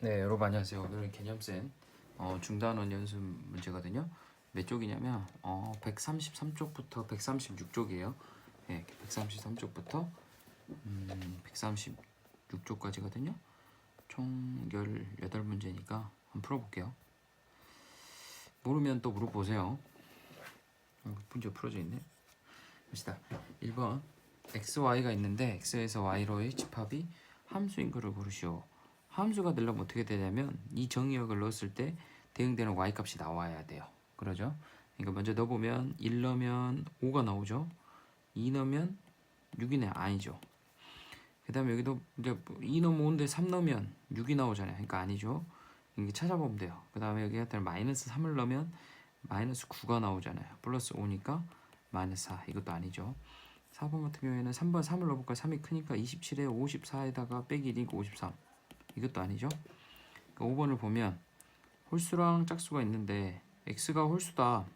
네, 여러분 안녕하세요. 오늘은 개념센 중단원 연습 문제거든요. 몇 쪽이냐면 133쪽부터 136쪽이에요. 네, 133쪽부터 136쪽까지거든요. 총 18문제니까 한번 풀어볼게요. 모르면 또 물어보세요. 문제 풀어져 있네. 봅시다. 1번 x, y가 있는데 x에서 y로의 집합이 함수인 것을 고르시오. 함수가 되려면 어떻게 되냐면 이 정의역을 넣었을 때 대응되는 y값이 나와야 돼요. 그러죠? 그러니까 먼저 넣어보면 1 넣으면 5가 나오죠. 2 넣으면 6이네. 아니죠. 그 다음에 여기도 이제 2 넣으면 5인데 3 넣으면 6이 나오잖아요. 그러니까 아니죠. 이게 찾아보면 돼요. 그 다음에 여기 갖다 마이너스 3을 넣으면 마이너스 9가 나오잖아요. 플러스 5니까 마이너스 4. 이것도 아니죠. 4번 같은 경우에는 3번 3을 넣어볼까요? 3이 크니까 27에 54에다가 빼기 1이니까 53. 이것도 아니죠. 그러니까 5번을 보면 홀수랑 짝수가 있는데 x가 홀수다.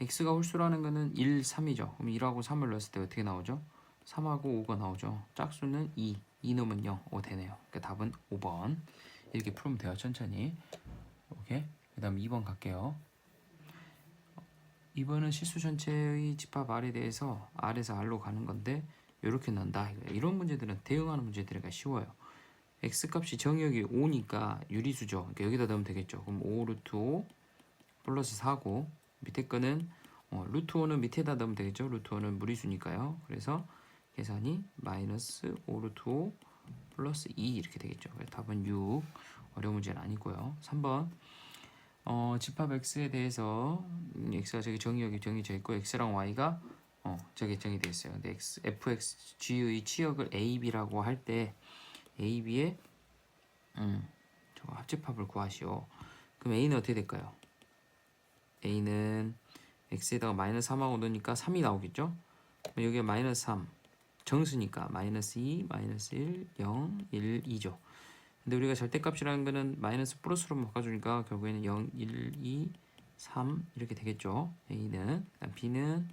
x가 홀수라는 거는 1, 3이죠. 그럼 1하고 3을 넣었을 때 어떻게 나오죠? 3하고 5가 나오죠. 짝수는 2, 2 넣으면 0, 5 되네요. 그러니까 답은 5번. 이렇게 풀면 돼요. 천천히. 오케이. 그 다음 2번 갈게요. 2번은 실수 전체의 집합 R에 대해서 R에서 R로 가는 건데 이렇게 넣는다. 이런 문제들은 대응하는 문제들이니까 쉬워요. x값이 정의역이 5니까 유리수죠. 그러니까 여기다 넣으면 되겠죠. 그럼 5 루트 5 플러스 4고 밑에 거는 루트 5는 밑에다 넣으면 되겠죠. 루트 5는 무리수니까요. 그래서 계산이 마이너스 5 루트 5 플러스 2 이렇게 되겠죠. 그래서 답은 6. 어려운 문제는 아니고요. 3번 집합 x에 대해서 x가 저기 정의역이 정해져 있고 x랑 y가 저기 정의되어 있어요. 근데 fx g의 치역을 a, b라고 할 때 a, b의 저거 합집합을 구하시오. 그럼 a는 어떻게 될까요? a는 x에다가 마이너스 3하고 넣으니까 3이 나오겠죠? 그럼 여기가 마이너스 3 정수니까 마이너스 2, 마이너스 1, 0, 1, 2죠. 근데 우리가 절대값이라는 거는 마이너스 플러스로 바꿔주니까 결국에는 0, 1, 2, 3 이렇게 되겠죠. a는 b는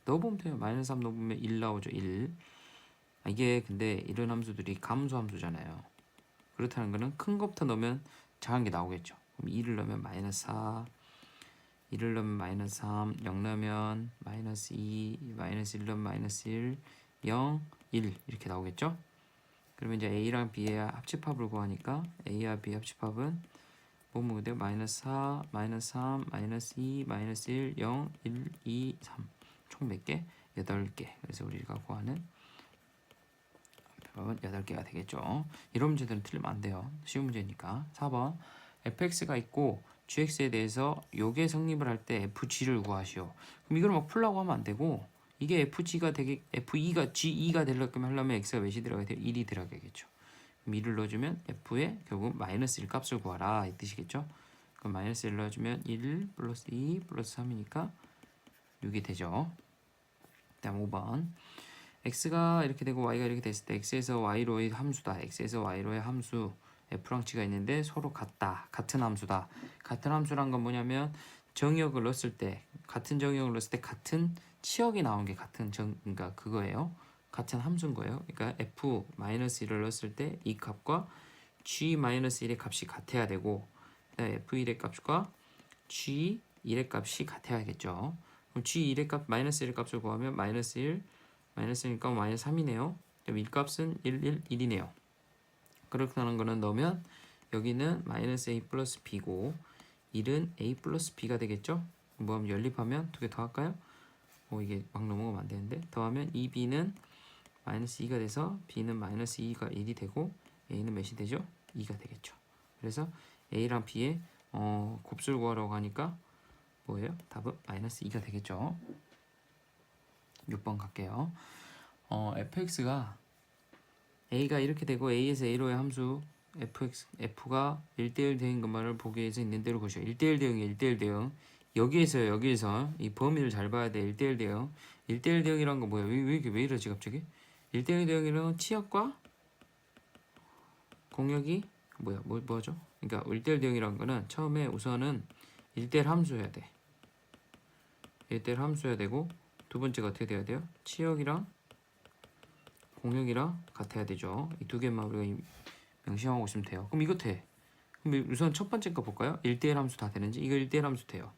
넣어보면 돼요. 마이너스 3 넣어보면 1 나오죠. 1. 이게 근데 이런 함수들이 감소 함수잖아요. 그렇다는 거는 큰 것부터 넣으면 작은 게 나오겠죠. 그럼 2를 넣으면 마이너스 4, 2를 넣으면 마이너스 3, 0 넣으면 마이너스 2, 마이너스 1 넣으면 마이너스 1, 0, 1 이렇게 나오겠죠. 그러면 이제 A랑 B의 합집합을 구하니까 A와 B 합집합은 뭐뭐 돼요? 마이너스 4, 마이너스 3, 마이너스 2, 마이너스 1, 0, 1, 2, 3 총 몇 개? 8개. 그래서 우리가 구하는 답은 8개가 되겠죠. 이런 문제들은 틀리면 안 돼요. 쉬운 문제니까. 4번 fx가 있고 gx에 대해서 요게 성립을 할 때 fg를 구하시오. 그럼 이걸 막 풀라고 하면 안 되고 이게 fg가 되게 f2가 ge,가 되려면 하려면 x가 몇이 들어가야 돼요? 1이 들어가야겠죠. 그럼 1을 넣어주면 f에 결국 마이너스 1 값을 구하라 이 뜻이겠죠. 그럼 마이너스 1 넣어주면 1 플러스 2 플러스 3이니까 6이 되죠. 다음 5번 x가 이렇게 되고 y가 이렇게 됐을 때 x에서 y로의 함수다. x에서 y로의 함수 f랑 g가 있는데 서로 같다. 같은 함수다. 같은 함수란 건 뭐냐면 정의역을 넣었을 때 같은 정의역을 넣었을 때 같은 치역이 나온 게 같은 그러니까 그거예요. 같은 함수인 거예요. 그러니까 f-1을 넣었을 때 이 값과 g-1의 값이 같아야 되고 f1의 값과 g1의 값이 같아야겠죠. 그럼 g1의 값 마이너스 1의 값을 구하면 마이너스 1 마이너스니까 마이너스 3이네요. 그럼 1값은 1, 1, 1이네요. 그렇다는 거는 넣으면 여기는 마이너스 a 플러스 b고 1은 a 플러스 b가 되겠죠? 뭐 하면 연립하면 두 개 더 할까요? 이게 막 넘어가면 안 되는데 더하면 2b는 마이너스 2가 돼서 b는 마이너스 2가 1이 되고 a는 몇이 되죠? 2가 되겠죠. 그래서 a랑 b의 곱수를 구하라고 하니까 뭐예요? 답은 마이너스 2가 되겠죠. 6번 갈게요. fx가 a가 이렇게 되고 a에서 a로의 함수 f가 1대1 대응 것만을 보기 위해서 있는 대로 보시오. 1대1 대응이 1대1 대응. 여기에서 이 범위를 잘 봐야 돼. 1대1 대응. 1대1 대응이란 건 뭐야? 왜 이러지 갑자기? 1대1 대응이란 치역과 공역이 뭐죠? 그러니까 1대1 대응이란 거는 처음에 우선은 1대1 함수여야 돼. 1대1 함수여야 되고 두 번째가 어떻게 돼야 돼요? 치역이랑 공역이랑 같아야 되죠. 이 두 개만 우리가 명시하고 있으면 돼요. 그럼 이거 돼. 그럼 우선 첫 번째 거 볼까요? 1대1 함수 다 되는지. 이거 1대1 함수 돼요.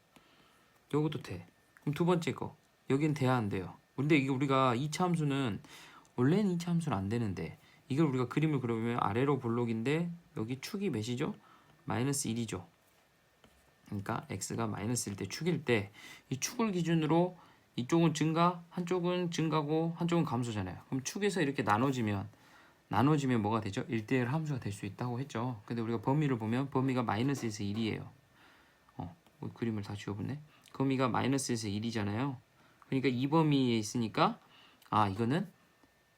요것도 돼. 그럼 두 번째 거. 여긴 돼야 안 돼요. 근데 이게 우리가 2차 함수는 원래는 2차 함수는 안 되는데 이걸 우리가 그림을 그려보면 아래로 볼록인데 여기 축이 몇이죠? 마이너스 1이죠. 그러니까 x가 마이너스 1때 축일 때 이 축을 기준으로 이쪽은 증가, 한쪽은 증가고 한쪽은 감소잖아요. 그럼 축에서 이렇게 나눠지면 뭐가 되죠? 1대1 함수가 될 수 있다고 했죠. 근데 우리가 범위를 보면 범위가 마이너스에서 1이에요. 그림을 다 지워보네. 범위가 마이너스에서 1이잖아요. 그러니까 이 범위에 있으니까 이거는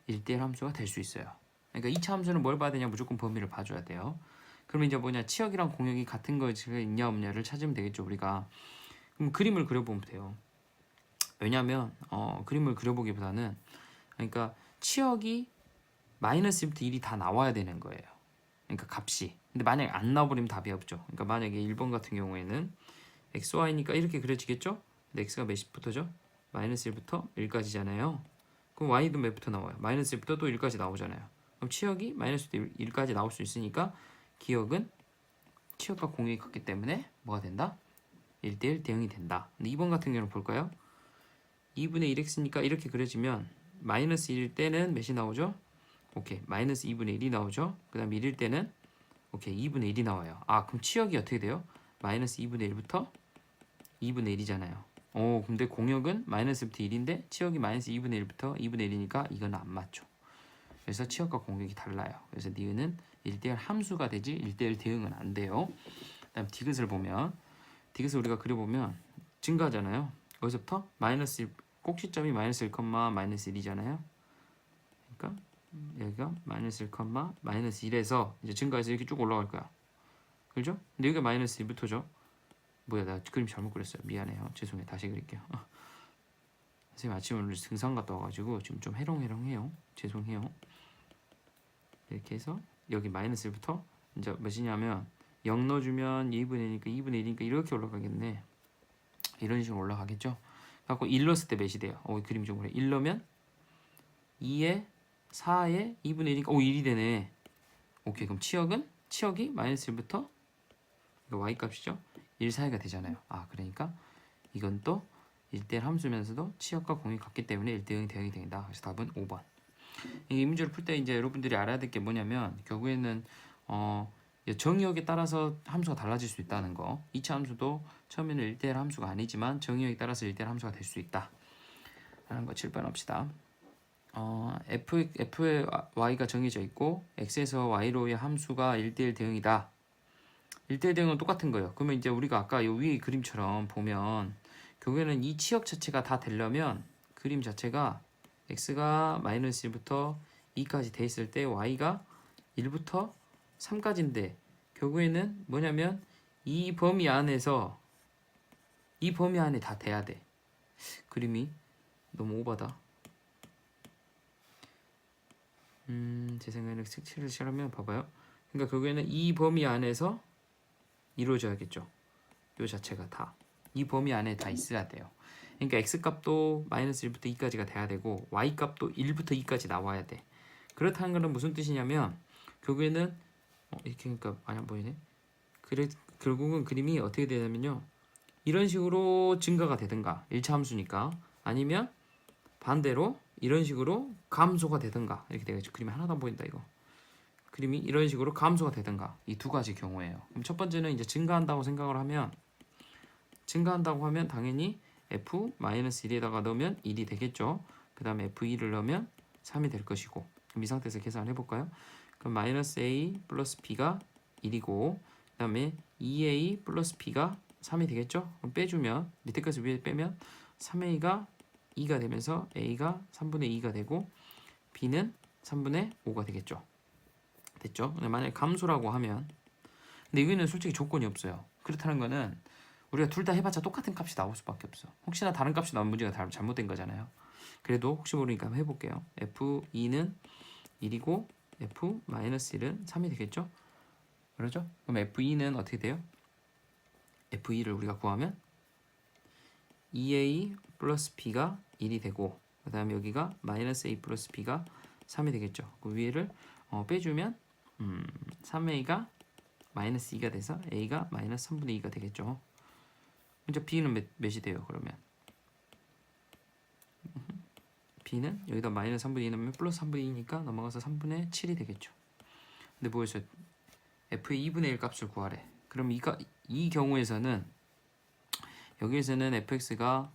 1대1 함수가 될 수 있어요. 그러니까 2차 함수는 뭘 봐야 되냐? 무조건 범위를 봐줘야 돼요. 그러면 이제 뭐냐? 치역이랑 공역이 같은 거가 있냐 없냐를 찾으면 되겠죠. 우리가 그럼 그림을 그려보면 돼요. 왜냐하면 그림을 그려보기보다는 그러니까 치역이 마이너스부터 1이 다 나와야 되는 거예요. 그러니까 값이. 근데 만약에 안 나와버리면 답이 없죠. 그러니까 만약에 1번 같은 경우에는 x, y니까 이렇게 그려지겠죠? 근데 x가 몇부터죠? 마이너스 1부터 1까지잖아요. 그럼 y도 몇부터 나와요? 마이너스 1부터 또 1까지 나오잖아요. 그럼 치역이 마이너스 1까지 나올 수 있으니까 기역은 치역과 공역이 같기 때문에 뭐가 된다? 1대1 대응이 된다. 근데 2번 같은 경우는 볼까요? 2분의 1x니까 이렇게 그려지면 마이너스 1일 때는 몇이 나오죠? 오케이, 마이너스 2분의 1이 나오죠. 그 다음 1일 때는 오케이 2분의 1이 나와요. 그럼 치역이 어떻게 돼요? 마이너스 2분의 1부터 2분의 1이잖아요. 근데 공역은 마이너스부터 1인데 치역이 마이너스 2분의 1부터 2분의 1이니까 이건 안 맞죠. 그래서 치역과 공역이 달라요. 그래서 니은은 1대1 함수가 되지 1대1 대응은 안 돼요. 그 다음 디귿을 보면 디귿을 우리가 그려보면 증가하잖아요. 여기서부터 마이너스 1, 꼭지점이 마이너스 1, 마이너스 1이잖아요. 그러니까 여기가 마이너스 1, 마이너스 1에서 이제 증가해서 이렇게 쭉 올라갈 거야. 그죠? 근데 여기가 마이너스 1부터죠. 뭐야, 나 그림 잘못 그렸어요. 미안해요. 죄송해요. 다시 그릴게요. 선생님 아침에 오늘 등산 갔다 와가지고 지금 좀 해롱해롱해요. 죄송해요. 이렇게 해서 여기 마이너스 1부터 이제 몇이냐면 0 넣어주면 2분의 1이니까 2분의 1이니까 이렇게 올라가겠네. 이런 식으로 올라가겠죠. 갖고 1 넣었을 때 몇이 돼요? 그림 좀 그래. 1 넣으면 2에 4에 2분의 1이니까 1이 되네. 오케이, 그럼 치역이 마이너스 1부터 y 값이죠. 1 사이가 되잖아요. 그러니까 이건 또 1대1 함수면서도 치역과 공이 같기 때문에 1대0이 대응이 된다. 그래서 답은 5번. 이 문제를 풀 때 이제 여러분들이 알아야 될 게 뭐냐면 결국에는 정의역에 따라서 함수가 달라질 수 있다는 거. 2차 함수도 처음에는 1대1 함수가 아니지만 정의역에 따라서 1대1 함수가 될 수 있다 라는 거 7번 합시다. f의 y가 정해져 있고 x에서 y로의 함수가 1대1 대응이다. 1대1 대응은 똑같은 거예요. 그러면 이제 우리가 아까 이 위의 그림처럼 보면 결국에는 이 치역 자체가 다 되려면 그림 자체가 x가 마이너스 1부터 2까지 돼 있을 때 y가 1부터 3까지인데 결국에는 뭐냐면 이 범위 안에 다 돼야 돼. 그림이 너무 오바다. 제 생각에는 색칠을 싫으면 봐봐요. 그러니까 결국에는 이 범위 안에서 이루어져야겠죠. 요 자체가 다 이 범위 안에 다 있어야 돼요. 그러니까 x 값도 마이너스 1부터 2까지가 돼야 되고 y 값도 1부터 2까지 나와야 돼. 그렇다는 것은 무슨 뜻이냐면 결국에는 이렇게 그러니까 많이 안 보이네. 그래 결국은 그림이 어떻게 되냐면요. 이런 식으로 증가가 되든가 1차 함수니까 아니면 반대로 이런 식으로 감소가 되든가 이렇게 되겠죠. 그림이 하나도 안 보인다 이거. 그림이 이런 식으로 감소가 되든가 이 두 가지 경우예요. 그럼 첫 번째는 이제 증가한다고 생각을 하면 당연히 f-1에다가 넣으면 1이 되겠죠. 그 다음에 f2를 넣으면 3이 될 것이고 그럼 이 상태에서 계산을 해볼까요? 그럼 마이너스 a 플러스 b가 1이고 그 다음에 2a 플러스 b가 3이 되겠죠. 그럼 빼주면 밑에까지 위에 빼면 3a가 2가 되면서 a가 3분의 2가 되고 b는 3분의 5가 되겠죠. 됐죠? 만약에 감소라고 하면 근데 여기는 솔직히 조건이 없어요. 그렇다는 거는 우리가 둘 다 해봤자 똑같은 값이 나올 수밖에 없어. 혹시나 다른 값이 나온 문제가 잘못된 거잖아요. 그래도 혹시 모르니까 한번 해볼게요. f2는 1이고 f-1은 3이 되겠죠? 그렇죠? 그럼 f2는 어떻게 돼요? f2를 우리가 구하면 2a 플러스 b가 1이 되고 그 다음에 여기가 마이너스 a 플러스 b가 3이 되겠죠. 그 위에를 빼주면 3a가 마이너스 2가 돼서 a가 마이너스 3분의 2가 되겠죠. 이제 b는 몇이 돼요? 그러면 b는 여기다 마이너스 3분의 2 넣으면 플러스 3분의 2니까 넘어가서 3분의 7이 되겠죠. 근데 뭐였어요? f의 2분의 1 값을 구하래. 그럼 이 경우에서는 여기에서는 fx가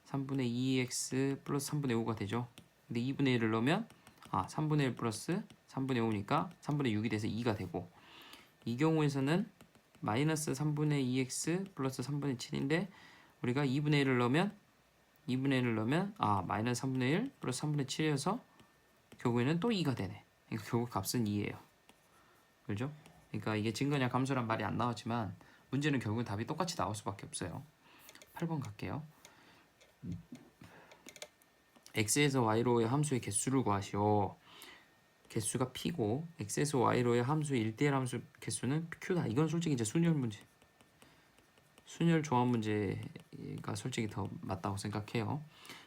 3분의 2x 플러스 3분의 5가 되죠. 근데 2분의 1을 넣으면 3분의 1 플러스 3분의 5니까 3분의 6이 돼서 2가 되고, 이 경우에서는 마이너스 3분의 2x 플러스 3분의 7인데 우리가 2분의 1을 넣으면 마이너스 3분의 1 플러스 3분의 7이어서 결국에는 또 2가 되네. 그러니까 결국 값은 2예요. 그죠? 그러니까 이게 증거냐 감소란 말이 안 나왔지만 문제는 결국은 답이 똑같이 나올 수밖에 없어요. 8번 갈게요. x에서 y로의 함수의 개수를 구하시오. 개수가 p고 x에서 y로의 함수의 1대1 함수 개수는 q다. 이건 솔직히 이제 순열 문제, 순열 조합 문제가 솔직히 더 맞다고 생각해요.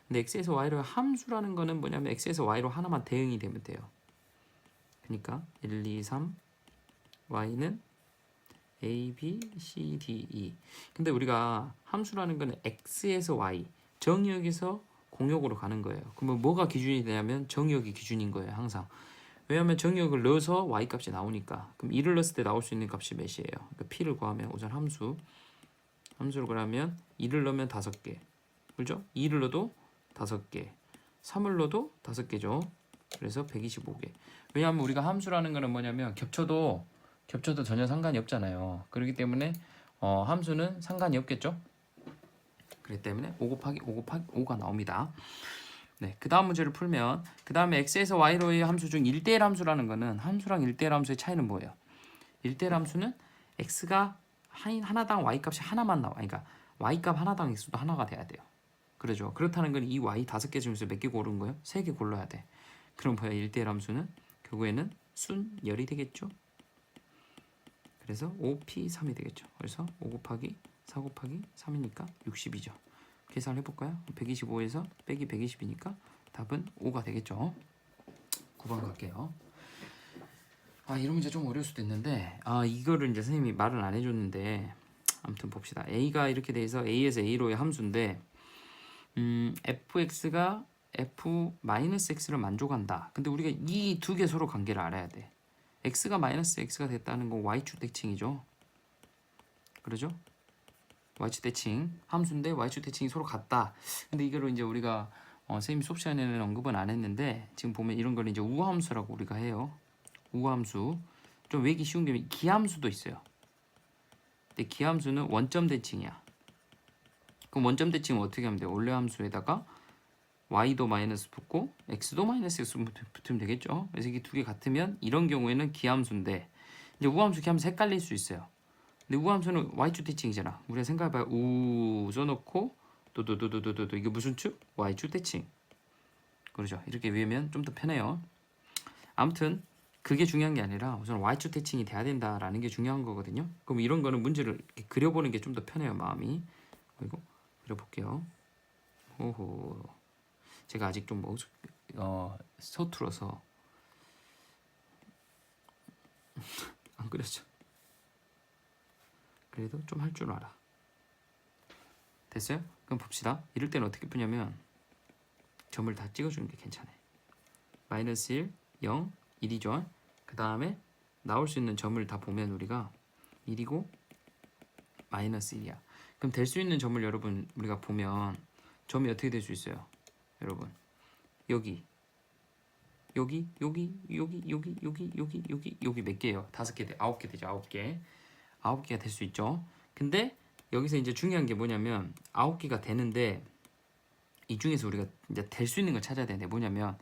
근데 x에서 y로의 함수라는 거는 뭐냐면 x에서 y로 하나만 대응이 되면 돼요. 그러니까 1, 2, 3 y는 a, b, c, d, e. 근데 우리가 함수라는 거는 x에서 y, 정의역에서 공역으로 가는 거예요. 그러면 뭐가 기준이 되냐면 정의역이 기준인 거예요, 항상. 왜냐하면 정의역을 넣어서 y 값이 나오니까. 그럼 2를 넣었을 때 나올 수 있는 값이 몇이에요? 그러니까 p를 구하면 우선 함수를 구하면 2를 넣으면 5개, 그죠? 2를 넣어도 5개, 3을 넣어도 5개죠. 그래서 125개. 왜냐하면 우리가 함수라는 거는 뭐냐면 겹쳐도 전혀 상관이 없잖아요. 그렇기 때문에 함수는 상관이 없겠죠. 그렇기 때문에 5 곱하기 5가 나옵니다. 네, 그 다음 문제를 풀면 그 다음에 x에서 y로의 함수 중 1대1 함수라는 거는 함수랑 1대1 함수의 차이는 뭐예요? 1대1 함수는 x가 하나당 y 값이 하나만 나와. 그러니까 y 값 하나당 x도 하나가 돼야 돼요. 그러죠. 그렇다는 건 이 y 5개 중에서 몇 개 고른 거예요? 3개 골라야 돼. 그럼 뭐야? 1대1 함수는 결국에는 순열이 되겠죠. 그래서 5p3이 되겠죠. 그래서 5 곱하기 4 곱하기 3이니까 60이죠. 계산을 해볼까요? 125에서 빼기 120이니까 답은 5가 되겠죠. 9번 갈게요. 이런 문제 좀 어려울 수도 있는데 이거를 이제 선생님이 말은 안 해줬는데 아무튼 봅시다. a가 이렇게 돼서 a에서 a로의 함수인데 fx가 f-x를 만족한다. 근데 우리가 이 두 개 서로 관계를 알아야 돼. x가 마이너스 x가 됐다는 건 y축 대칭이죠. 그러죠? y축 대칭 함수인데 y축 대칭이 서로 같다. 근데 이거를 이제 우리가 선생님 수업 시간에는 언급은 안 했는데 지금 보면 이런 걸 이제 우함수라고 우리가 해요. 우함수. 좀 외기 쉬운 게 기함수도 있어요. 근데 기함수는 원점 대칭이야. 그럼 원점 대칭은 어떻게 하면 돼요? 원래 함수에다가 y도 마이너스 붙고 x도 마이너스 x 붙으면 되겠죠. 그래서 이게 두 개 같으면 이런 경우에는 기함수인데 이제 우함수 기함수 헷갈릴 수 있어요. 근데 우함수는 y축 대칭이잖아. 우리가 생각해봐요. 우 써놓고 도도도도도도 이게 무슨 축? y축 대칭. 그러죠. 이렇게 외우면 좀 더 편해요. 아무튼 그게 중요한 게 아니라 우선 y축 대칭이 돼야 된다라는 게 중요한 거거든요. 그럼 이런 거는 문제를 이렇게 그려보는 게 좀 더 편해요, 마음이. 그리고 그려볼게요. 호호. 제가 아직 좀 서툴어서 안 그렸죠. 그래도 좀 할 줄 알아. 됐어요? 그럼 봅시다. 이럴 때는 어떻게 푸냐면 점을 다 찍어주는 게 괜찮아요. 마이너스 1, 0, 1이죠. 그 다음에 나올 수 있는 점을 다 보면 우리가 1이고 마이너스 1이야. 그럼 될 수 있는 점을 여러분 우리가 보면 점이 어떻게 될 수 있어요? 여러분 여기 몇 개예요? 5개 돼. 9개 되죠. 9개가 될 수 있죠. 근데 여기서 이제 중요한 게 뭐냐면 9개가 되는데 이 중에서 우리가 이제 될 수 있는 걸 찾아야 되는데 뭐냐면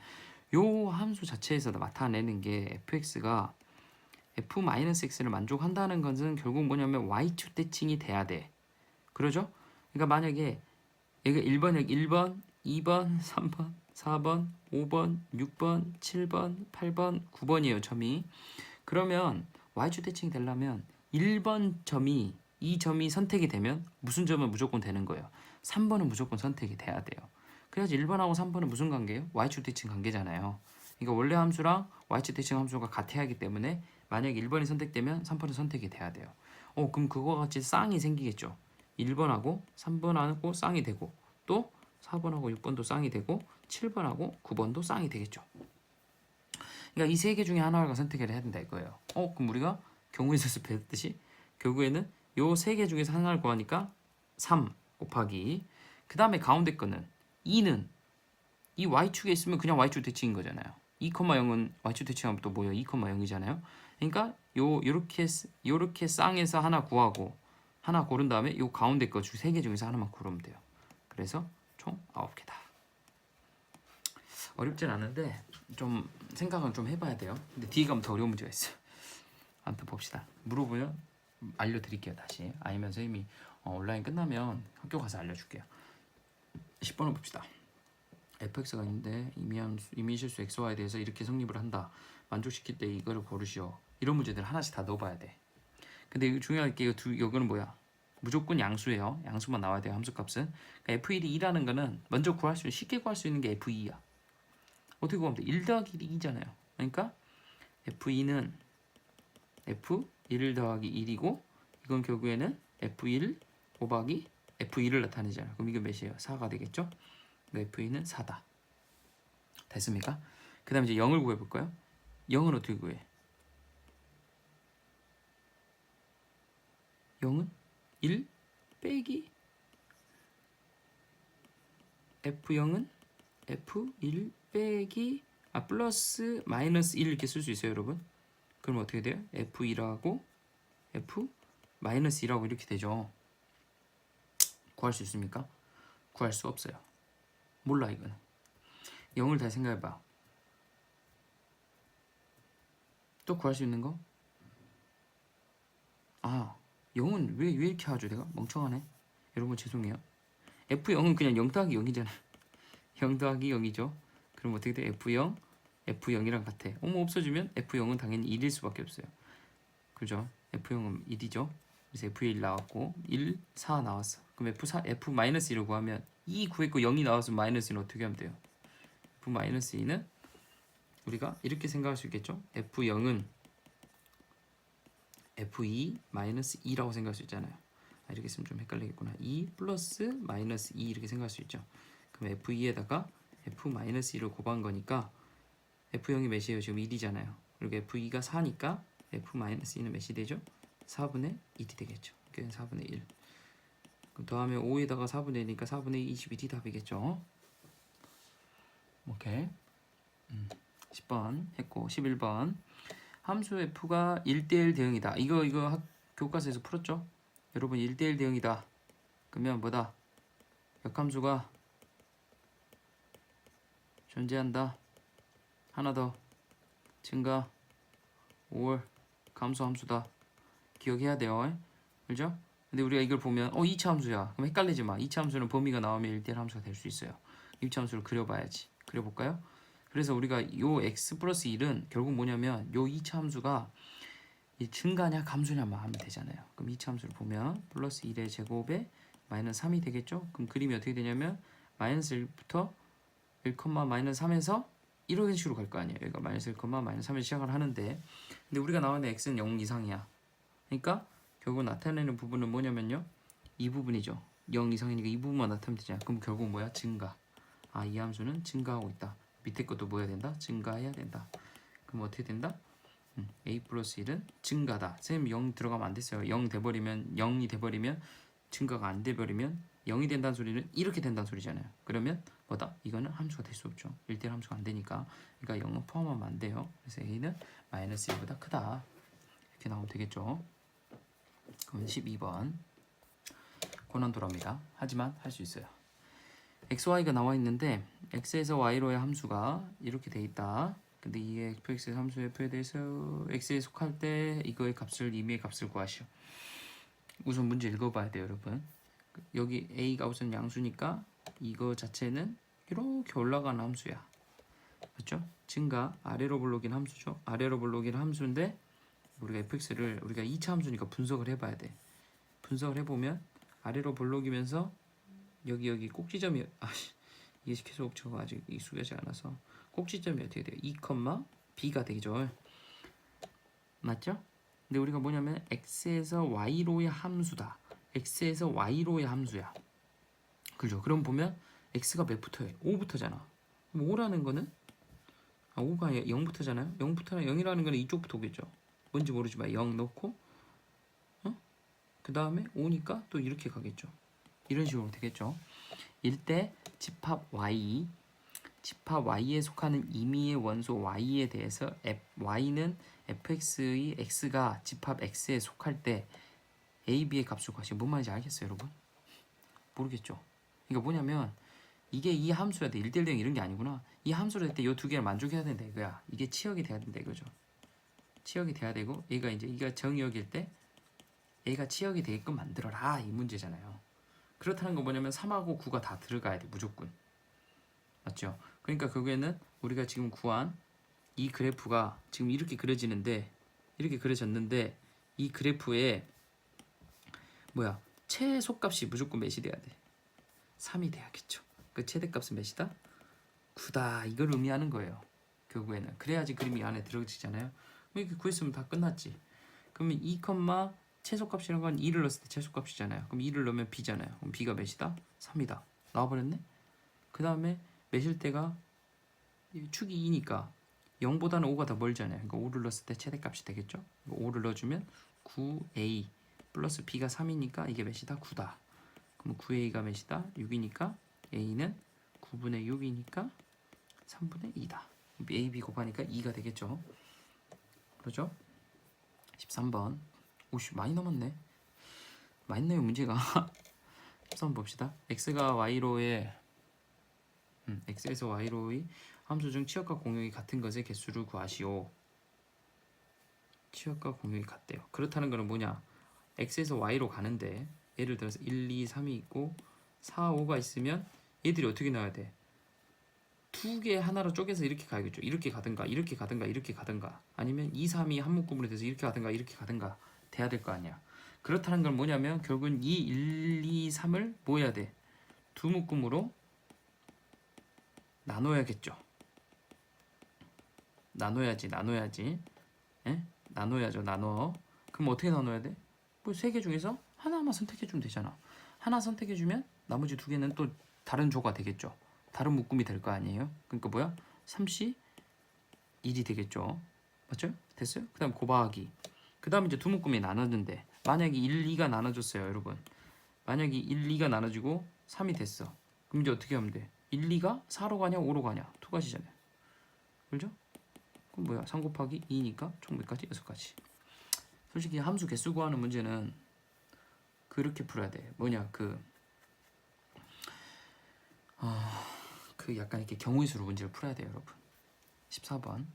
요 함수 자체에서 나타내는 게 fx가 f-x를 만족한다는 것은 결국 뭐냐면 y축 대칭이 돼야 돼. 그러죠? 그러니까 만약에 여기가 1번, 2번, 3번, 4번, 5번, 6번, 7번, 8번, 9번이에요, 점이. 그러면 y축 대칭이 되려면 1번 점이 이 점이 선택이 되면 무슨 점은 무조건 되는 거예요. 3번은 무조건 선택이 돼야 돼요. 그래야지 1번하고 3번은 무슨 관계예요? y축 대칭 관계잖아요. 그러니까 원래 함수랑 y축 대칭 함수가 같아야 하기 때문에 만약에 1번이 선택되면 3번은 선택이 돼야 돼요. 그럼 그거와 같이 쌍이 생기겠죠. 1번하고 3번하고 쌍이 되고 또 4번하고 6번도 쌍이 되고 7번하고 9번도 쌍이 되겠죠. 그러니까 이 세 개 중에 하나를 선택을 해야 된다 이거예요. 그럼 우리가 경우에서 배웠듯이 결국에는 요 세 개 중에서 하나를 구하니까 3 곱하기 그 다음에 가운데 거는 2는 이 y축에 있으면 그냥 y축 대칭인 거잖아요. 2,0은 y축 대칭하면 또 뭐예요? 2,0이잖아요. 그러니까 요렇게 쌍에서 하나 구하고 하나 고른 다음에 요 가운데 거 주 세 개 중에서 하나만 고르면 돼요. 그래서 총 9개다. 어렵진 않은데 좀 생각은 좀 해봐야 돼요. 근데 뒤에 가면 더 어려운 문제가 있어요. 아무튼 봅시다. 물어보면 알려드릴게요. 다시 아니면 선생님이 온라인 끝나면 학교 가서 알려줄게요. 10번을 봅시다. fx가 있는데 임의실수 xy에 대해서 이렇게 성립을 한다. 만족시킬 때 이거를 고르시오. 이런 문제들 하나씩 다 넣어봐야 돼. 근데 이거 중요한 게 이거는 뭐야? 무조건 양수예요. 양수만 나와야 돼요. 함수값은. 그러니까 f1이 2라는 거는 먼저 쉽게 구할 수 있는 게 f2야. 어떻게 구하면 돼? 1 더하기 2잖아요. 그러니까 f2는 f1 더하기 1이고 이건 결국에는 f1 곱하기 f2를 나타내잖아요. 그럼 이게 몇이에요? 4가 되겠죠? f2는 4다. 됐습니까? 그 다음에 이제 0을 구해볼까요? 0은 어떻게 구해? 0은 1 빼기 f0은 f1 빼기 플러스 마이너스 1 이렇게 쓸 수 있어요 여러분. 그럼 어떻게 돼요? f1하고 f 마이너스 1하고 이렇게 되죠. 구할 수 있습니까? 구할 수 없어요. 몰라 이거는. 0을 다시 생각해봐. 또 구할 수 있는 거? 0은 왜 이렇게 하죠? 내가 멍청하네. 여러분 죄송해요. f0은 그냥 0 더하기 0이잖아. 0 더하기 0이죠. 그럼 어떻게 돼? f0, f0이랑 같아. 없어지면 f0은 당연히 1일 수밖에 없어요. 그죠? f0은 1이죠. 그래서 f1 나왔고 1, 4 나왔어. 그럼 f-1을 구하면 2 구했고 0이 나왔으면 마이너스 1은 어떻게 하면 돼요? f-2는 우리가 이렇게 생각할 수 있겠죠? f0은 f2 마이너스 2라고 생각할 수 있잖아요. 이렇게 쓰면 좀 헷갈리겠구나. 2 플러스 마이너스 2 이렇게 생각할 수 있죠. 그럼 f2에다가 f 마이너스 2를 곱한 거니까 f0이 몇이에요? 지금 1이잖아요. 그리고 f2가 4니까 f 마이너스 2는 몇이 되죠? 4분의 1이 되겠죠. 그게 4분의 1. 그럼 더하면 5에다가 4분의 1이니까 4분의 21이 답이겠죠. 오케이. 10번 했고 11번 함수 f가 1대1 대응이다. 이거 교과서에서 풀었죠? 여러분 1대1 대응이다. 그러면 뭐다? 역함수가 존재한다. 하나 더 증가 5월 감소 함수다. 기억해야 돼요. 그죠? 근데 우리가 이걸 보면 2차 함수야. 그럼 헷갈리지 마. 2차 함수는 범위가 나오면 1대1 함수가 될 수 있어요. 2차 함수를 그려봐야지. 그려볼까요? 그래서 우리가 요 x 플러스 1은 결국 뭐냐면 요 2차 함수가 증가냐 감소냐만 하면 되잖아요. 그럼 2차 함수를 보면 플러스 1의 제곱에 마이너스 3이 되겠죠? 그럼 그림이 어떻게 되냐면 마이너스 1부터 1, 마이너스 3에서 이런 식으로 갈 거 아니에요. 여기가 마이너스 1, 마이너스 3에서 시작을 하는데 근데 우리가 나오는 x는 0 이상이야. 그러니까 결국 나타내는 부분은 뭐냐면요. 이 부분이죠. 0 이상이니까 이 부분만 나타내면 되잖아요. 그럼 결국 뭐야? 증가. 이 함수는 증가하고 있다. 밑에 것도 뭐 해야 된다? 증가해야 된다. 그럼 어떻게 된다? a 플러스 1은 증가다. 선생님 0 들어가면 안 됐어요. 0이 돼버리면 증가가 안 돼버리면 0이 된다는 소리는 이렇게 된다는 소리잖아요. 그러면 뭐다? 이거는 함수가 될 수 없죠. 1대1 함수가 안 되니까. 그러니까 0은 포함하면 안 돼요. 그래서 a는 마이너스 1보다 크다. 이렇게 나오면 되겠죠. 그러면 12번 고난도랍니다. 하지만 할 수 있어요. xy가 나와 있는데 x에서 y로의 함수가 이렇게 돼 있다. 근데 이게 fx의 함수 f에 대해서 x에 속할 때 이거의 값을 임의의 값을 구하시오. 우선 문제 읽어봐야 돼요, 여러분. 여기 a가 우선 양수니까 이거 자체는 이렇게 올라가는 함수야. 그렇죠? 증가 아래로 볼록인 함수죠. 아래로 볼록인 함수인데 우리가 fx를 우리가 2차 함수니까 분석을 해봐야 돼. 분석을 해보면 아래로 볼록이면서 여기 꼭지점이 이게 계속 저거 아직 익숙하지 않아서 꼭지점이 어떻게 돼요? 2, b가 되죠. 맞죠? 근데 우리가 뭐냐면 x에서 y로의 함수다. x에서 y로의 함수야. 그죠? 그럼 보면 x가 몇 붙어요? 5붙어잖아. 그럼 5라는 거는 5가 0붙어잖아요. 0붙어나 0이라는 거는 이쪽부터 오겠죠. 뭔지 모르지만 0 넣고 그 다음에 5니까 또 이렇게 가겠죠. 이런 식으로 되겠죠. 일때 집합 y에 속하는 임의의 원소 y에 대해서 y는 fx의 x가 집합 x에 속할 때 a, b의 값을 구하시면 뭔 말인지 알겠어요, 여러분? 모르겠죠? 그러니까 뭐냐면 이게 이 함수야 돼. 1대1 이런 게 아니구나. 이 함수를 할 때 이 두 개를 만족해야 된다 이거야. 이게 치역이 돼야 된다 이거죠. 치역이 돼야 되고 얘가 이제 이가 정역일 때 얘가 치역이 되게끔 만들어라 이 문제잖아요. 그렇다는 건 뭐냐면 3하고 9가 다 들어가야 돼 무조건. 맞죠? 그러니까 결국에는 우리가 지금 구한 이 그래프가 지금 이렇게 그려지는데 이렇게 그려졌는데 이 그래프에 뭐야 최소값이 무조건 몇이 돼야 돼? 3이 돼야겠죠. 그 최대값은 몇이다? 9다 이걸 의미하는 거예요. 결국에는 그래야지 그림이 안에 들어지잖아요. 이렇게 구했으면 다 끝났지. 그러면 2, 최소값이라는 건 2를 넣었을 때 최소값이잖아요. 그럼 2를 넣으면 b잖아요. 그럼 b가 몇이다? 3이다. 나와버렸네? 그 다음에 몇일 때가 축이 2니까 0보다는 5가 더 멀잖아요. 그러니까 5를 넣었을 때 최대값이 되겠죠. 5를 넣어주면 9a 플러스 b가 3이니까 이게 몇이다? 9다. 그럼 9a가 몇이다? 6이니까 a는 9분의 6이니까 3분의 2다. a, b 곱하니까 2가 되겠죠. 그렇죠? 13번. 오씨 많이 남았네. 많이 나요 문제가. 13번 봅시다. x가 y로의 x에서 y로의 함수 중 치역과 공역이 같은 것의 개수를 구하시오. 치역과 공역이 같대요. 그렇다는 거는 뭐냐? x에서 y로 가는데 예를 들어서 1, 2, 3이 있고 4, 5가 있으면 얘들이 어떻게 나와야 돼? 두 개 하나로 쪼개서 이렇게 가야겠죠. 이렇게 가든가 이렇게 가든가 이렇게 가든가 아니면 2, 3이 한 묶음으로 돼서 이렇게 가든가 이렇게 가든가 돼야 될 거 아니야. 그렇다는 건 뭐냐면 결국은 이 1, 2, 3을 뭐 해야 돼? 두 묶음으로 나눠야겠죠. 나눠야지. 에? 나눠야죠. 나눠. 그럼 어떻게 나눠야 돼? 뭐 세 개 중에서 하나만 선택해주면 되잖아. 하나 선택해주면 나머지 두 개는 또 다른 조가 되겠죠. 다른 묶음이 될 거 아니에요? 그러니까 뭐야? 3C 1이 되겠죠. 맞죠? 됐어요? 그 다음 곱하기. 그 다음 이제 두 묶음이 나눠는데 만약에 1, 2가 나눠졌어요, 여러분. 만약에 1, 2가 나눠지고 3이 됐어. 그럼 이제 어떻게 하면 돼? 1, 2가 4로 가냐 5로 가냐 두 가지잖아요. 그죠? 그럼 뭐야? 3 곱하기 2니까 총 몇 가지? 6가지. 솔직히 함수 개수 구하는 문제는 그렇게 풀어야 돼. 뭐냐 그 약간 이렇게 경우의 수로 문제를 풀어야 돼요, 여러분. 14번.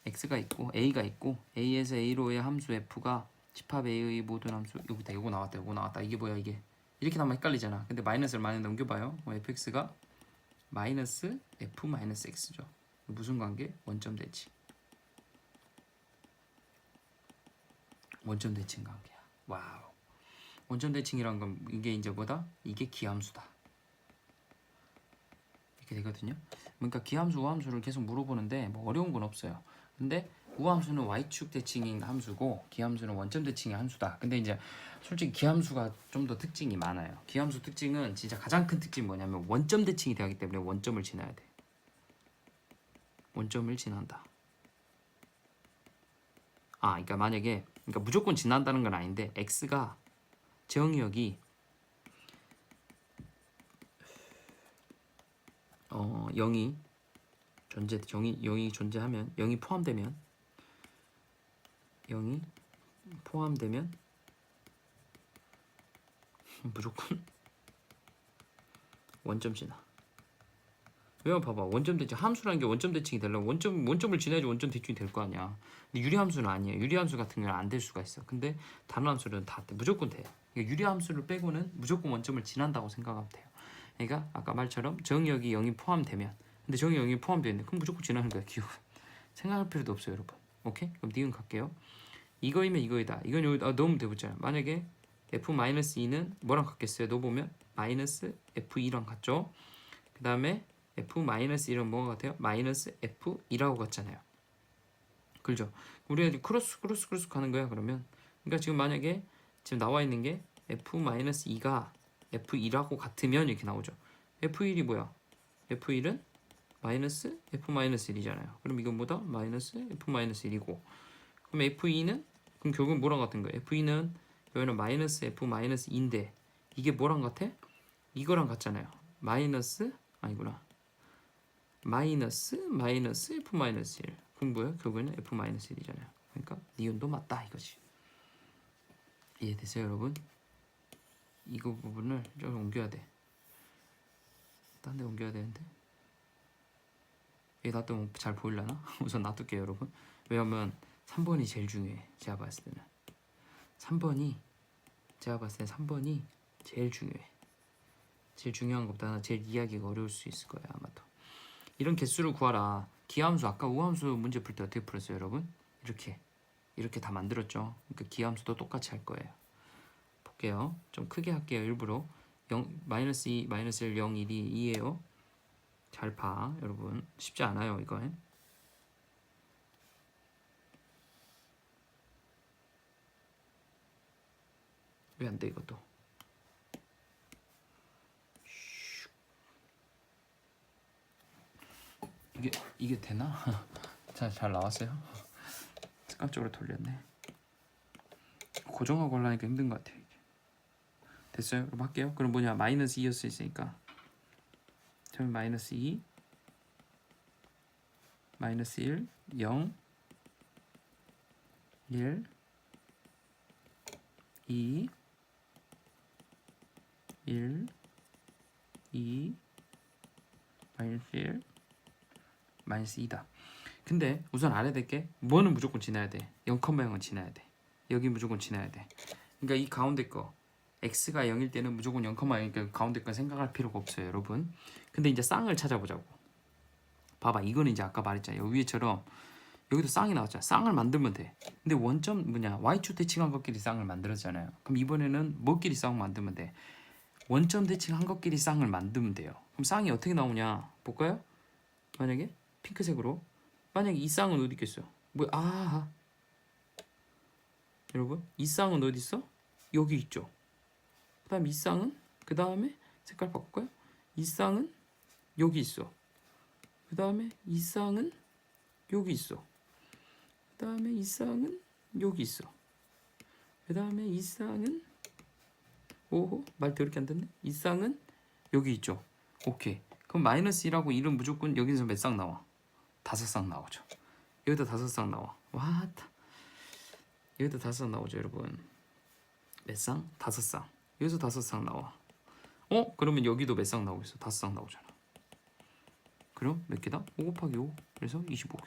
x가 있고 a가 있고 a에서 a로의 함수 f가 집합 a의 모든 함수 여기다 요거 나왔다. 이게 뭐야 이게? 이렇게 나면 헷갈리잖아. 근데 마이너스를 많이 넘겨봐요. fx가 마이너스 f 마이너스 x죠. 무슨 관계? 원점 대칭. 원점 대칭 관계야. 와우. 원점 대칭이란 건 이게 이제 뭐다? 이게 기함수다. 이렇게 되거든요. 그러니까 기함수, 우함수를 계속 물어보는데 뭐 어려운 건 없어요. 근데 우함수는 y축 대칭인 함수고 기함수는 원점 대칭의 함수다. 근데 이제 솔직히 기함수가 좀 더 특징이 많아요. 기함수 특징은 진짜 가장 큰 특징이 뭐냐면 원점 대칭이 되기 때문에 원점을 지나야 돼. 원점을 지난다. 그러니까 만약에 무조건 지난다는 건 아닌데 x가 정역이 0이 존재하면 0이 포함되면 무조건 원점 지나. 왜냐면 봐봐 원점 대칭 함수라는 게 원점 대칭이 되려면 원점을 지나야지 원점 대칭이 될 거 아니야. 근데 유리함수는 아니에요. 유리함수 같은 경우는 안 될 수가 있어. 근데 다른 함수는 다 돼. 무조건 돼. 그러니까 유리함수를 빼고는 무조건 원점을 지난다고 생각하면 돼요. 그러니까 아까 말처럼 정역이 0이 포함되면 근데 정역이 0이 포함되어 있는데 그럼 무조건 지나는 거야. 기호 생각할 필요도 없어요, 여러분. 오케이? 그럼 니은 갈게요. 이거이면 이거이다. 이건 여기다 넣으면 되겠잖아요. 만약에 f-2는 뭐랑 같겠어요? 넣어보면 마이너스 f2랑 같죠? 그 다음에 f-1은 뭐가 같아요? 마이너스 f2라고 같잖아요. 그렇죠? 우리가 크로스 가는 거야 그러면. 그러니까 지금 만약에 지금 나와 있는 게 f-2가 f2라고 같으면 이렇게 나오죠. f1이 뭐야? f1은 마이너스 f-1이잖아요. 그럼 이건 뭐다? 마이너스 f-1이고. 그럼 f2는 그럼 결국은 뭐랑 같은 거예요? f2는 여기는 마이너스 f-2인데 이게 뭐랑 같아? 이거랑 같잖아요. 마이너스 아니구나. 마이너스 f-1. 그럼 뭐야? 결국에는 f-1이잖아요. 그러니까 니은도 맞다 이거지. 이해되세요 여러분? 이거 부분을 좀 옮겨야 돼. 딴 데 옮겨야 되는데 얘 놔두면 잘 보이려나? 우선 놔둘게요 여러분. 왜냐면 3번이 제일 중요해. 제가 봤을 때는 3번이 제일 중요해. 제일 중요한 것보다 제일 이해하기가 어려울 수 있을 거예요 아마도. 이런 개수를 구하라. 기하함수 아까 우함수 문제 풀 때 어떻게 풀었어요 여러분? 이렇게 다 만들었죠. 그러니까 기하함수도 똑같이 할 거예요. 볼게요. 좀 크게 할게요. 일부러 마이너스 2, 마이너스 1, 0, 1이 2예요. 잘 봐 여러분. 쉽지 않아요 이건. 왜 안 돼 이것도? 이게 되나? 잘 나왔어요? 깜짝으로 돌렸네. 고정하고 하려니까 힘든 것 같아요. 이게. 됐어요? 그럼 할게요. 그럼 뭐냐? 마이너스 2였으니까 처음에 마이너스 2, 마이너스 1, 0, 1, 2, 1, 2, 마이너스 1, 마이너스 2다. 근데 우선 알아야 될 게 뭐는 무조건 지나야 돼. 0,0은 지나야 돼. 여기 무조건 지나야 돼. 그러니까 이 가운데 거 x가 0일 때는 무조건 0,0이니까 가운데 거 생각할 필요가 없어요 여러분. 근데 이제 쌍을 찾아보자고. 봐봐 이거는 이제 아까 말했잖아요. 여기 위에처럼 여기도 쌍이 나왔잖아. 쌍을 만들면 돼. 근데 원점 뭐냐 y축 대칭한 것끼리 쌍을 만들었잖아요. 그럼 이번에는 뭐끼리 쌍을 만들면 돼? 원점 대칭한 것끼리 쌍을 만들면 돼요. 그럼 쌍이 어떻게 나오냐 볼까요? 만약에 핑크색으로 만약에 이 쌍은 어디 있겠어요? 여러분 이 쌍은 어디 있어? 여기 있죠. 그 다음 이 쌍은 그 다음에 색깔 바꿀까요? 이 쌍은 여기 있어. 그 다음에 이 쌍은 여기 있어. 그 다음에 이 쌍은 여기 있어. 그 다음에 이 쌍은 오호 말 더럽게 안 됐네. 이 쌍은 여기 있죠. 오케이. 그럼 마이너스 1하고 1은 무조건 여기서 몇 쌍 나와? 5쌍 나오죠. 여기다 5쌍 나와. 와, 여기다 5쌍 나오죠 여러분. 몇 쌍? 5쌍. 여기서 5쌍 나와. 그러면 여기도 몇 쌍 나오겠어? 5쌍 나오잖아. 그럼 몇 개다? 5 곱하기 5. 그래서 25개.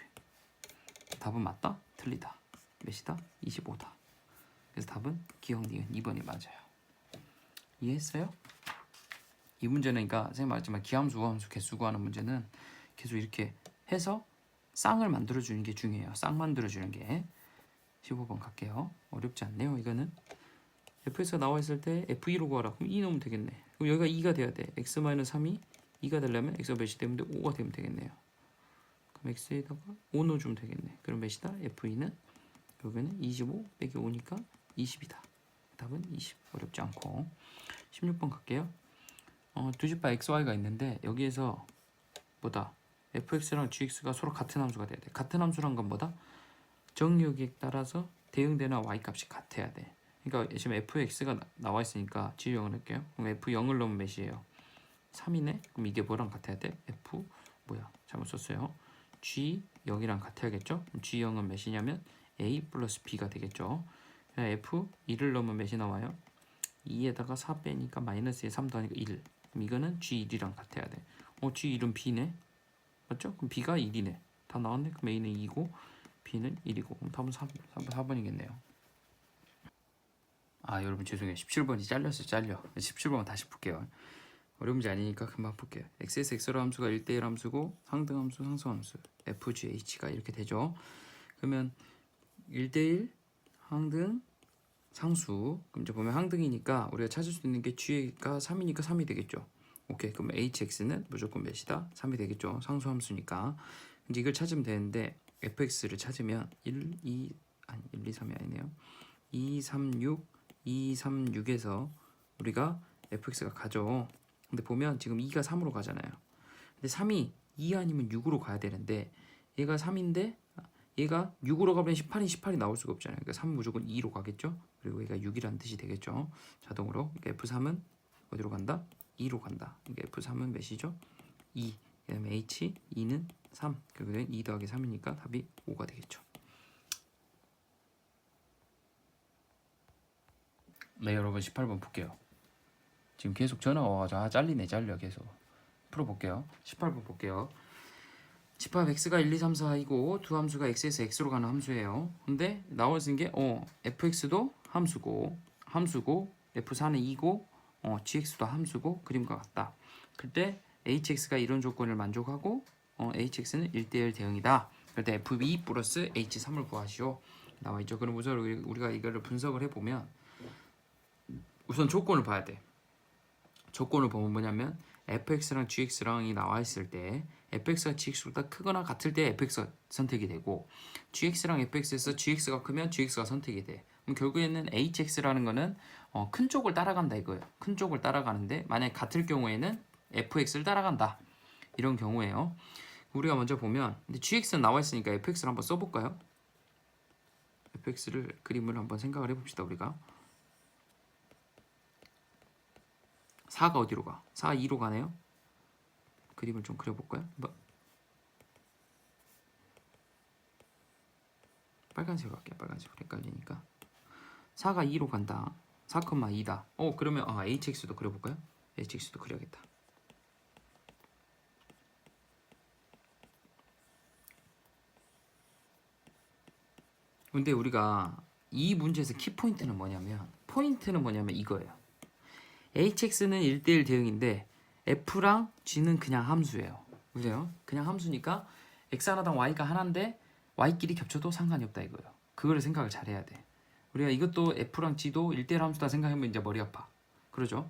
답은 맞다? 틀리다. 몇이다? 25다. 그래서 답은 기억 니은 2번이 맞아요. 이해했어요? 이 문제는 그러니까 선생님 말했지만 기함수, 우함수, 개수 구하는 문제는 계속 이렇게 해서 쌍을 만들어주는 게 중요해요. 쌍 만들어주는 게. 15번 갈게요. 어렵지 않네요 이거는. fx가 나와 있을 때 f2로 구하라. 그럼 2 넣으면 되겠네. 그럼 여기가 2가 돼야 돼. x-3이 2가 되려면 x가 몇이 되면 돼? 5가 되면 되겠네요. 그럼 x에다가 5 넣어주면 되겠네. 그럼 몇이다? f2는 여기는 25 빼기 5니까 20이다. 답은 20. 어렵지 않고. 16번 갈게요. 두집바 xy가 있는데 여기에서 뭐다? fx랑 gx가 서로 같은 함수가 돼야 돼. 같은 함수란 건 뭐다? 정의역에 따라서 대응되는 y값이 같아야 돼. 그러니까 지금 fx가 나와 있으니까 g0을 할게요. 그럼 f0을 넣으면 몇이에요? 3이네. 그럼 이게 뭐랑 같아야 돼? f 잘못 썼어요. g0이랑 같아야겠죠? g0은 몇이냐면 a 플러스 b가 되겠죠. f1을 넣으면 몇이 나와요? 2에다가 4 빼니까 마이너스에 3 더하니까 1. 그럼 이거는 g1이랑 같아야 돼. g1은 b네. 맞죠? 그럼 b가 1이네. 다 나왔네. 그럼 a는 2고 b는 1이고. 그럼 답은 4번이겠네요. 여러분 죄송해요. 17번이 잘려. 17번 다시 볼게요. 어려운 문제 아니니까 금방 볼게요. x에서 x로 함수가 1대1 함수고 상등함수, 상수함수 f, g, h가 이렇게 되죠. 그러면 1대1 항등 상수. 그럼 이제 보면 항등이니까 우리가 찾을 수 있는 게 g가 3이니까 3이 되겠죠. 오케이. 그럼 hx는 무조건 몇이다? 3이 되겠죠. 상수함수니까. 이제 이걸 찾으면 되는데 fx를 찾으면 1, 2 아니 1, 2, 3이 아니네요. 2, 3, 6, 2, 3, 6에서 우리가 fx가 가죠. 근데 보면 지금 2가 3으로 가잖아요. 근데 3이 2 아니면 6으로 가야 되는데 얘가 3인데 얘가 6으로 가면 18이 나올 수가 없잖아요. 그러니까 3은 무조건 2로 가겠죠. 그리고 얘가 6이라는 뜻이 되겠죠. 자동으로. 그러니까 F3은 어디로 간다? 2로 간다. 그러니까 F3은 몇이죠? 2. 그 다음에 H, 2는 3. 결국엔 2 더하기 3이니까 답이 5가 되겠죠. 네, 여러분 18번 볼게요. 지금 계속 전화 와가지고 잘려 계속. 풀어볼게요. 18번 볼게요. 집합 x가 1, 2, 3, 4이고 두 함수가 x에서 x로 가는 함수예요. 근데 나와있는 게 fx도 함수고 f4는 2고 gx도 함수고 그림과 같다. 그때 hx가 이런 조건을 만족하고 hx는 1대1 대응이다. 그럴 때 f2 플러스 h3을 구하시오. 나와있죠. 그럼 우선 우리가 이거를 분석을 해보면 우선 조건을 봐야 돼. 조건을 보면 뭐냐면 fx랑 gx랑이 나와있을 때 fx가 gx보다 크거나 같을 때 fx가 선택이 되고 gx랑 fx에서 gx가 크면 gx가 선택이 돼. 그럼 결국에는 hx라는 거는 큰 쪽을 따라간다 이거예요. 큰 쪽을 따라가는데 만약에 같을 경우에는 fx를 따라간다. 이런 경우예요. 우리가 먼저 보면 근데 gx는 나와있으니까 fx를 한번 써볼까요? fx를 그림을 한번 생각을 해봅시다. 우리가 4가 어디로 가? 4, 2로 가네요. 그림을 좀 그려볼까요? 빨간색으로 할게요. 빨간색으로 헷갈리니까 4가 2로 간다. 4,2다. 그러면 hx도 그려볼까요? hx도 그려야겠다. 근데 우리가 이 문제에서 키포인트는 뭐냐면 이거예요. hx는 1대1 대응인데 f랑 g는 그냥 함수예요. 그죠? 그냥 함수니까 x 하나당 y가 하나인데 y끼리 겹쳐도 상관이 없다 이거예요. 그거를 생각을 잘 해야 돼. 우리가 이것도 f랑 g도 1대1 함수다 생각하면 이제 머리 아파. 그러죠?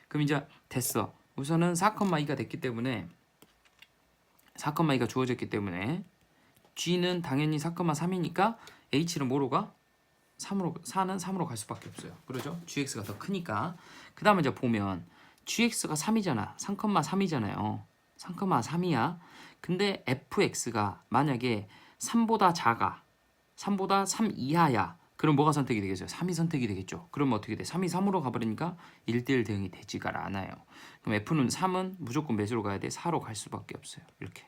그럼 이제 됐어. 우선은 4,2가 됐기 때문에 4,2가 주어졌기 때문에 g는 당연히 4,3이니까 h는 뭐로 가? 4는 3으로 갈 수밖에 없어요. 그러죠? gx가 더 크니까. 그 다음에 이제 보면 gx가 3이잖아. 3,3이잖아요. 3,3이야. 근데 fx가 만약에 3보다 작아. 3보다 3 이하야. 그럼 뭐가 선택이 되겠어요? 3이 선택이 되겠죠. 그럼 어떻게 돼? 3이 3으로 가버리니까 1대1 대응이 되지가 않아요. 그럼 f는 3은 무조건 몇으로 가야 돼? 4로 갈 수밖에 없어요. 이렇게.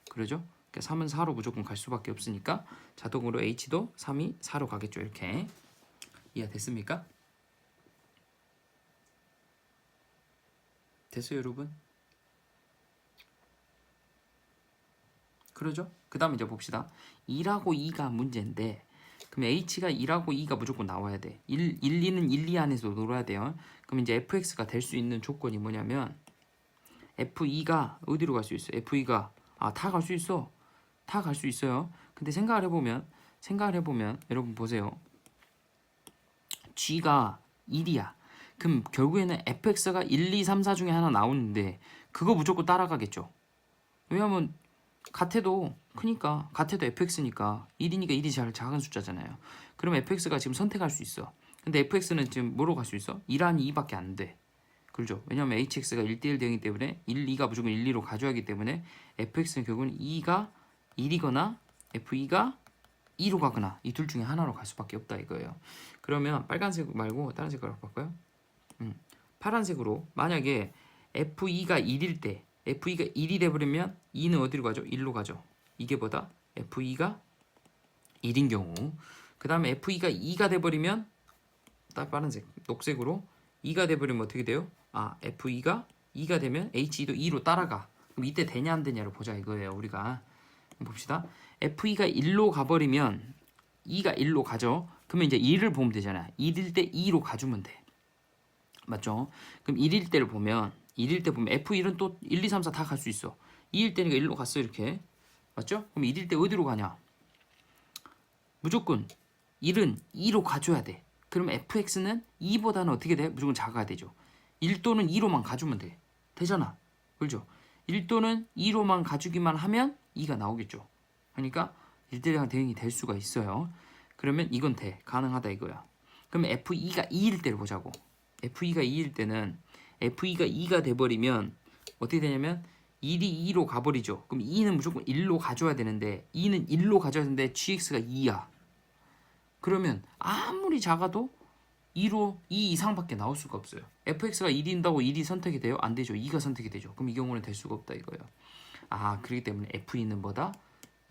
그러죠? 3은 4로 무조건 갈 수밖에 없으니까 자동으로 h도 3이 4로 가겠죠. 이렇게. 이해됐습니까? 됐어요, 여러분? 그러죠? 그 다음에 이제 봅시다. 2라고 2가 문제인데 그럼 h가 2라고 2가 무조건 나와야 돼. 1, 2는 1, 2 안에서 놀아야 돼요. 그럼 이제 fx가 될 수 있는 조건이 뭐냐면 f2가 어디로 갈 수 있어? f2가 다 갈 수 있어. 다 갈 수 있어요. 근데 생각을 해보면 여러분 보세요. g가 1이야. 그럼 결국에는 fx가 1, 2, 3, 4 중에 하나 나오는데 그거 무조건 따라가겠죠. 왜냐면 같아도 크니까 같아도 fx니까 1이니까 1이 제일 작은 숫자잖아요. 그럼 fx가 지금 선택할 수 있어. 근데 fx는 지금 뭐로 갈 수 있어? 1아니 2밖에 안 돼. 그렇죠? 왜냐면 hx가 1대1 대응이기 때문에 1, 2가 무조건 1, 2로 가져야 하기 때문에 fx는 결국은 2가 1이거나 f2가 2로 가거나 이 둘 중에 하나로 갈 수밖에 없다 이거예요. 그러면 빨간색 말고 다른 색깔로 바꿔요. 파란색으로 만약에 f2가 1일 때 f2가 1이 돼버리면 2는 어디로 가죠? 1로 가죠. 이게 뭐다? f2가 1인 경우. 그 다음에 f2가 2가 돼버리면 딱 파란색 녹색으로 2가 돼버리면 어떻게 돼요? f2가 2가 되면 h2도 2로 따라가. 그럼 이때 되냐 안 되냐를 보자 이거예요. 우리가 봅시다. f2가 1로 가버리면 2가 1로 가죠. 그러면 이제 1을 보면 되잖아. 1일 때 2로 가주면 돼. 맞죠? 그럼 1일 때를 보면 F1은 또 1, 2, 3, 4 다 갈 수 있어. 2일 때니까 1로 갔어 이렇게. 맞죠? 그럼 1일 때 어디로 가냐? 무조건 1은 2로 가줘야 돼. 그럼 fx는 2보다는 어떻게 돼? 무조건 작아야 되죠. 1 또는 2로만 가주면 돼. 되잖아. 그렇죠? 1 또는 2로만 가주기만 하면 2가 나오겠죠. 그러니까 1대량 대응이 될 수가 있어요. 그러면 이건 돼. 가능하다 이거야. 그러면 F2가 2일 때를 보자고. F2가 2일 때는 F2가 2가 돼버리면 어떻게 되냐면 1이 2로 가버리죠. 그럼 2는 무조건 1로 가져야 되는데 2는 1로 가져야 되는데 GX가 2야. 그러면 아무리 작아도 2로 2 이상밖에 나올 수가 없어요. fx가 1인다고 1이 선택이 돼요? 안 되죠. 2가 선택이 되죠. 그럼 이 경우는 될 수가 없다 이거예요. 아, 그렇기 때문에 f2는 뭐다?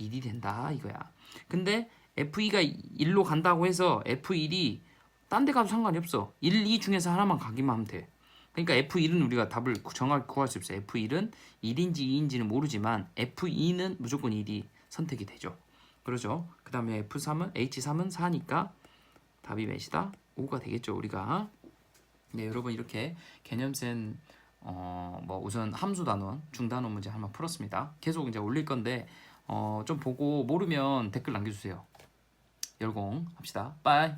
1이 된다 이거야. 근데 f2가 1로 간다고 해서 f1이 딴 데 가도 상관이 없어. 1, 2 중에서 하나만 가기만 하면 돼. 그러니까 F1은 우리가 답을 정확히 구할 수 없어요. F1은 1인지 2인지는 모르지만 F2는 무조건 1이 선택이 되죠. 그러죠. 그 다음에 F3은 H3은 4니까 답이 몇이다? 5가 되겠죠. 우리가. 네, 여러분 이렇게 개념센 뭐 우선 함수 단원, 중단원 문제 한번 풀었습니다. 계속 이제 올릴 건데 좀 보고 모르면 댓글 남겨주세요. 열공 합시다. 빠이.